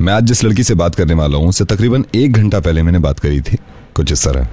मैं आज जिस लड़की से बात करने वाला हूँ उससे तकरीबन 1 घंटा पहले मैंने बात करी थी, कुछ इस तरह।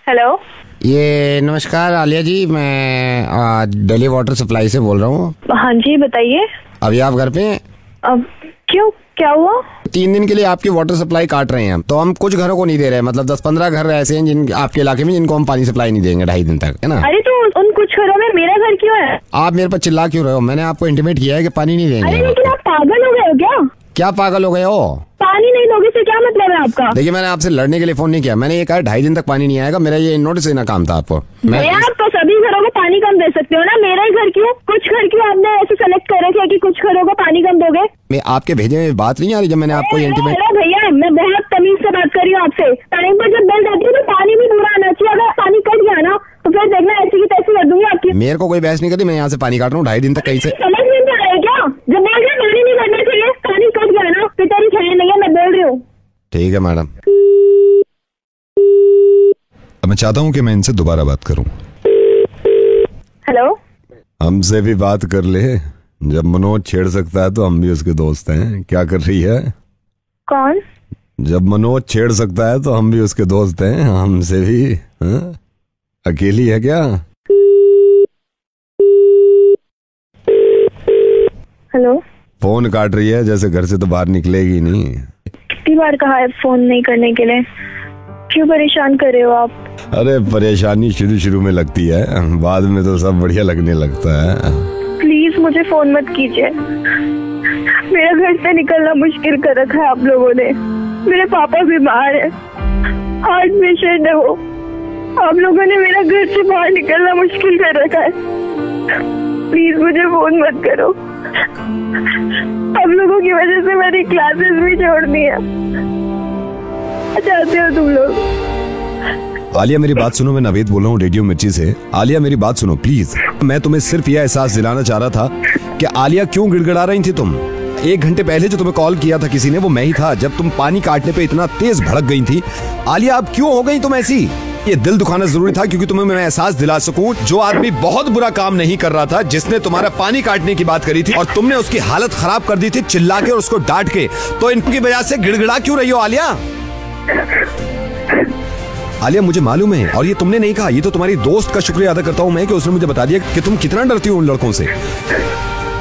हेलो, ये नमस्कार आलिया जी, मैं दिल्ली वाटर सप्लाई से बोल रहा हूँ। हाँ जी बताइए। अभी आप घर पे हैं? अब क्यों, क्या हुआ? 3 दिन के लिए आपकी वाटर सप्लाई काट रहे हैं हम, तो हम कुछ घरों को नहीं दे रहे हैं, मतलब 10-15 घर ऐसे हैं जिन आपके इलाके में जिनको हम पानी सप्लाई नहीं देंगे 2.5 दिन तक, है ना। अरे तो उन कुछ घरों में मेरा घर क्यों है? आप मेरे पर चिल्ला क्यों रहे हो? मैंने आपको इंटीमेट किया है कि पानी नहीं देंगे। अरे लेकिन आप पागल हो गए हो क्या? क्या पागल हो गए हो? पानी नहीं दोगे से क्या मतलब है आपका? देखिए, मैंने आपसे लड़ने के लिए फोन नहीं किया, मैंने ये कहा 2.5 दिन तक पानी नहीं आएगा, मेरा ये नोटिस देना काम था आपको। आप तो सभी घरों को पानी कम दे सकते हो ना, मेरा ही घर क्यों? कुछ घर क्यों आपने ऐसे सेलेक्ट कर रखे कि कुछ घरों को पानी कम दोगे? मैं आपके भेजे में बात नहीं आ रही जब मैंने आपको इंटीमेट। अरे भैया, मैं बहुत तमीज से बात कर रही हूँ आपसे। टाइम पर जब बिल जाती है तो पानी भी पूरा आना चाहिए। अगर पानी कट गया ना तो फिर देखना ऐसी की तैसी कर दूंगी आपकी। मेरे को कोई बहस नहीं करती, मैं यहाँ से पानी काट रहा हूँ 2.5 दिन तक। कहीं से समझ नहीं आ रहा है क्या? जब बोल रहे पानी नहीं करना चाहिए, पानी कट गया ना फिर तेरी खैर नहीं है, मैं बोल रही हूँ। ठीक है मैडम। अब मैं चाहता हूँ कि मैं इनसे दोबारा बात करूँ। हेलो, हमसे भी बात कर ले, जब मनोज छेड़ सकता है तो हम भी उसके दोस्त हैं। क्या कर रही है? कौन? जब मनोज छेड़ सकता है तो हम भी उसके दोस्त हैं, हमसे भी। हाँ? अकेली है क्या? हेलो, फोन काट रही है, जैसे घर से तो बाहर निकलेगी नहीं। कितनी बार कहा है फोन नहीं करने के लिए? क्यों परेशान कर रहे हो आप? अरे परेशानी शुरू में लगती है, बाद में तो सब बढ़िया लगने लगता है। प्लीज मुझे फोन मत कीजिए। मेरा घर से निकलना मुश्किल कर रखा है आप लोगों ने। मेरे पापा बीमार है, हार्ट पेशेंट है वो। आप लोगों ने मेरा घर से बाहर निकलना मुश्किल कर रखा है। प्लीज मुझे फोन मत करो। आप लोगों की वजह से मेरी क्लासेस भी छोड़नी है। चाहते हो तुम लोग? आलिया मेरी बात सुनो, मैं नवेद बोल रहा हूँ रेडियो मिर्ची से। आलिया मेरी बात सुनो प्लीज। मैं तुम्हें सिर्फ यह एहसास दिलाना चाह रहा था कि आलिया क्यों गिड़गिड़ा रही थी तुम। 1 घंटे पहले जो तुम्हें कॉल किया था किसी ने, वो मैं ही था, जब तुम पानी काटने पे इतना तेज भड़क गई थी। आलिया अब क्यों हो गई तुम ऐसी? ये दिल दुखाना जरूरी था क्योंकि तुम्हें मैं एहसास दिला सकूं, जो आदमी बहुत बुरा काम नहीं कर रहा था, जिसने तुम्हारा पानी काटने की बात करी थी और तुमने उसकी हालत खराब कर दी थी चिल्ला के और उसको डांट के, तो इनकी वजह से गिड़गिड़ा क्यों रही हो आलिया? आलिया मुझे मालूम है, और ये तुमने नहीं कहा, ये तो तुम्हारी दोस्त का शुक्रिया अदा करता हूं मैं कि उसने मुझे बता दिया कि तुम कितना डरती हो उन लड़कों से।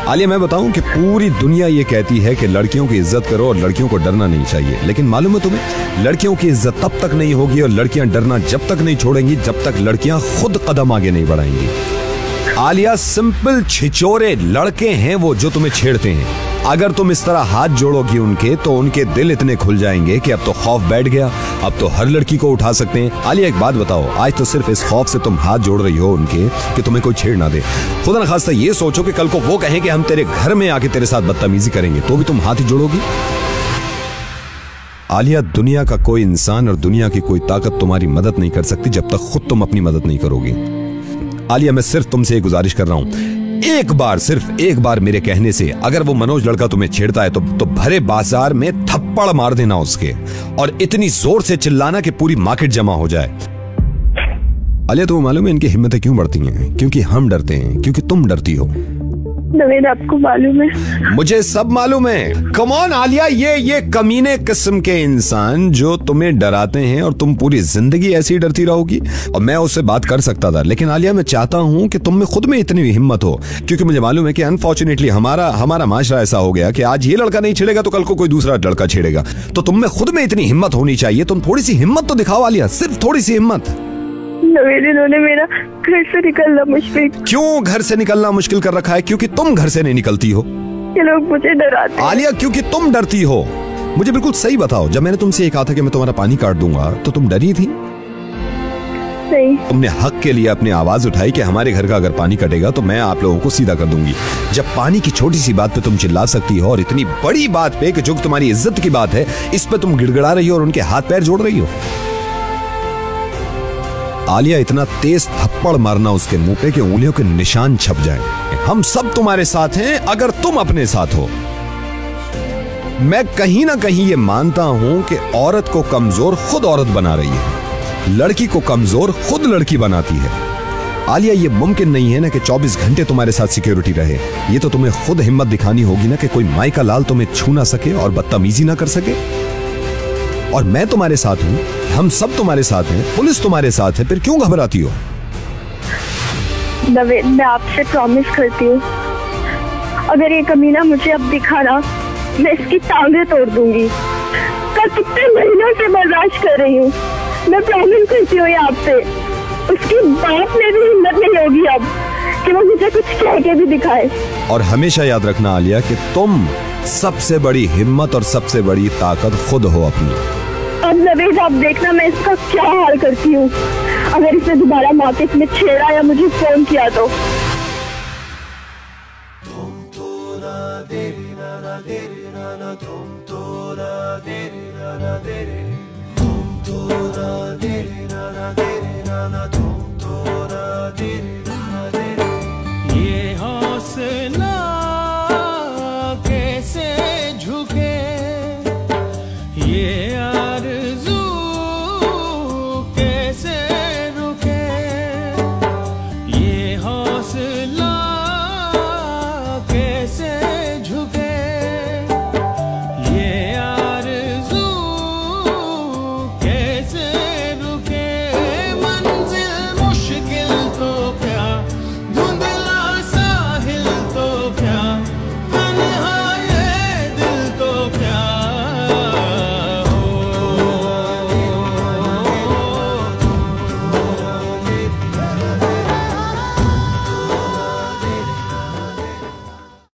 आलिया मैं बताऊं कि पूरी दुनिया ये कहती है कि लड़कियों की इज्जत करो और लड़कियों को डरना नहीं चाहिए, लेकिन मालूम है तुम्हें, लड़कियों की इज्जत तब तक नहीं होगी और लड़कियां डरना जब तक नहीं छोड़ेंगी जब तक लड़कियां खुद कदम आगे नहीं बढ़ाएंगी। आलिया सिंपल छिचोरे लड़के हैं वो जो तुम्हें छेड़ते हैं। अगर तुम इस तरह हाथ जोड़ोगी उनके, तो उनके दिल इतने खुल जाएंगे कि अब तो खौफ बैठ गया, अब तो हर लड़की को उठा सकते हैं। आलिया एक बात बताओ, आज तो सिर्फ इस खौफ से तुम हाथ जोड़ रही हो उनके कि तुम्हें कोई छेड़ ना दे। खुदा न खास्ता ये सोचो कि कल को वो कहें कि हम तेरे घर में आके तेरे साथ बदतमीजी करेंगे, तो भी तुम हाथ ही जोड़ोगी? आलिया दुनिया का कोई इंसान और दुनिया की कोई ताकत तुम्हारी मदद नहीं कर सकती जब तक खुद तुम अपनी मदद नहीं करोगी। आलिया मैं सिर्फ तुमसे एक गुजारिश कर रहा हूं, एक बार, सिर्फ एक बार मेरे कहने से अगर वो मनोज लड़का तुम्हें छेड़ता है तो भरे बाजार में थप्पड़ मार देना उसके, और इतनी जोर से चिल्लाना कि पूरी मार्केट जमा हो जाए। आलिया तुम्हें मालूम है इनकी हिम्मतें क्यों बढ़ती हैं? क्योंकि हम डरते हैं, क्योंकि तुम डरती हो। नवेद आपको मालूम है? मुझे सब मालूम है। कम ऑन आलिया, ये कमीने किस्म के इंसान जो तुम्हें डराते हैं और तुम पूरी जिंदगी ऐसी डरती रहोगी। और मैं उससे बात कर सकता था, लेकिन आलिया मैं चाहता हूं कि तुम में खुद में इतनी हिम्मत हो, क्योंकि मुझे मालूम है कि अनफॉर्चुनेटली हमारा माशरा ऐसा हो गया कि आज ये लड़का नहीं छेड़ेगा तो कल को कोई दूसरा लड़का छेड़ेगा। तो तुम में खुद में इतनी हिम्मत होनी चाहिए। तुम थोड़ी सी हिम्मत तो दिखाओ आलिया, सिर्फ थोड़ी सी हिम्मत। नवेद, इन्होंने मेरा घर से निकलना मुश्किल। क्यों घर से निकलना मुश्किल कर रखा है? क्योंकि तुम घर से नहीं निकलती हो। ये लोग मुझे डराते हैं। आलिया क्योंकि तुम डरती हो। मुझे बिल्कुल सही बताओ, जब मैंने तुमसे ये कहा था कि मैं तुम्हारा पानी काट दूंगा तो तुम डरी थी? नहीं। तुमने हक के लिए अपनी आवाज उठाई कि हमारे घर का अगर पानी कटेगा तो मैं आप लोगों को सीधा कर दूंगी। जब पानी की छोटी सी बात पे तुम चिल्ला सकती हो और इतनी बड़ी बात पे कि जो तुम्हारी इज्जत की बात है इस पे तुम गिड़गिड़ा रही हो और उनके हाथ पैर जोड़ रही हो। आलिया इतना तेज थप्पड़ मारना उसके मुंह पे कि उंगलियों के निशान छप जाएं। हम सब तुम्हारे साथ हैं अगर तुम अपने साथ हो। मैं कहीं ना कहीं ये मानता हूं कि औरत को कमजोर खुद औरत बना रही है, लड़की को कमजोर खुद लड़की बनाती है। आलिया, ये मुमकिन नहीं है ना कि 24 घंटे तुम्हारे साथ सिक्योरिटी रहे। ये तो तुम्हें खुद हिम्मत दिखानी होगी ना कि कोई माई का लाल तुम्हें छू ना सके और बदतमीजी ना कर सके। और मैं तुम्हारे साथ हूं, हम सब तुम्हारे साथ हैं, पुलिस तुम्हारे साथ है, फिर क्यों घबराती हो? नवेद, मैं आपसे प्रॉमिस करती हूँ, अगर ये कमीना मुझे अब दिखा ना, मैं इसकी टांगे तोड़ दूंगी। कल कितने महीनों से बर्दाश्त कर रही हूँ, मैं प्रॉमिस करती हूँ आपसे। उसके बाप में भी हिम्मत नहीं होगी अब कि वो मुझे कुछ कह के भी दिखाए। और हमेशा याद रखना आलिया कि तुम सबसे बड़ी हिम्मत और सबसे बड़ी ताकत खुद हो अपनी। अब नवेद, आप देखना मैं इसका क्या हाल करती हूँ। अगर इसने दोबारा मार्केट में छेड़ा या मुझे फोन किया तो। ये हौसला